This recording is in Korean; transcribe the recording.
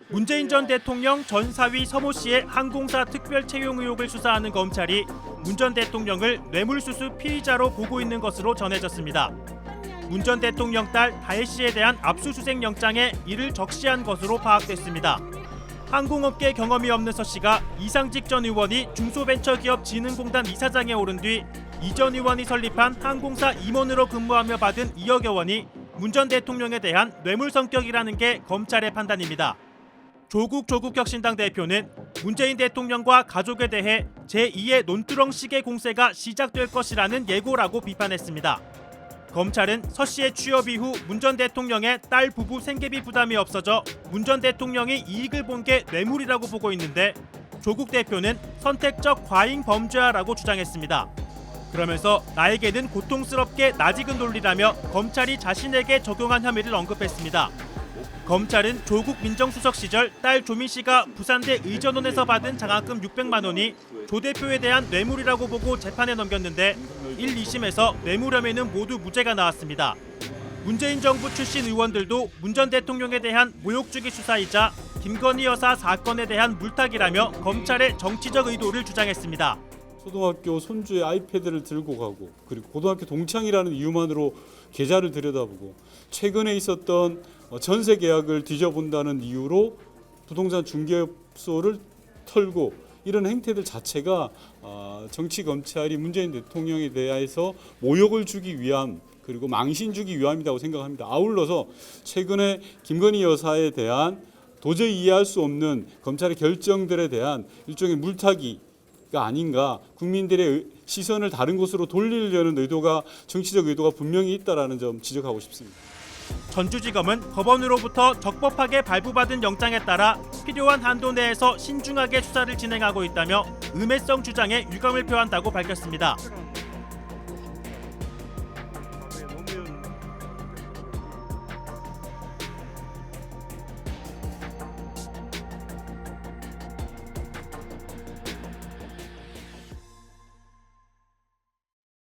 문재인 전 대통령 전 사위 서모 씨의 항공사 특별 채용 의혹을 수사하는 검찰이 문 전 대통령을 뇌물수수 피의자로 보고 있는 것으로 전해졌습니다. 문 전 대통령 딸 다혜 씨에 대한 압수수색 영장에 이를 적시한 것으로 파악됐습니다. 항공업계 경험이 없는 서 씨가 이상직 전 의원이 중소벤처기업진흥공단 이사장에 오른 뒤 이 전 의원이 설립한 항공사 임원으로 근무하며 받은 2억여 원이 문 전 대통령에 대한 뇌물 성격이라는 게 검찰의 판단입니다. 조국 혁신당 대표는 문재인 대통령과 가족에 대해 제2의 논두렁식의 공세가 시작될 것이라는 예고라고 비판했습니다. 검찰은 서 씨의 취업 이후 문 전 대통령의 딸 부부 생계비 부담이 없어져 문 전 대통령이 이익을 본 게 뇌물이라고 보고 있는데 조국 대표는 선택적 과잉 범죄라고 주장했습니다. 그러면서 나에게는 고통스럽게 낯익은 논리라며 검찰이 자신에게 적용한 혐의를 언급했습니다. 검찰은 조국 민정수석 시절 딸 조민 씨가 부산대 의전원에서 받은 장학금 600만 원이 조 대표에 대한 뇌물이라고 보고 재판에 넘겼는데 1, 2심에서 뇌물 혐의는 모두 무죄가 나왔습니다. 문재인 정부 출신 의원들도 문 전 대통령에 대한 모욕주기 수사이자 김건희 여사 사건에 대한 물타기라며 검찰의 정치적 의도를 주장했습니다. 초등학교 손주의 아이패드를 들고 가고 그리고 고등학교 동창이라는 이유만으로 계좌를 들여다보고 최근에 있었던 전세 계약을 뒤져본다는 이유로 부동산 중개업소를 털고 이런 행태들 자체가 정치 검찰이 문재인 대통령에 대해서 모욕을 주기 위함 그리고 망신 주기 위함이라고 생각합니다. 아울러서 최근에 김건희 여사에 대한 도저히 이해할 수 없는 검찰의 결정들에 대한 일종의 물타기가 아닌가, 국민들의 시선을 다른 곳으로 돌리려는 의도가 정치적 의도가 분명히 있다라는 점 지적하고 싶습니다. 전주지검은 법원으로부터 적법하게 발부받은 영장에 따라 필요한 한도 내에서 신중하게 수사를 진행하고 있다며 음해성 주장에 유감을 표한다고 밝혔습니다.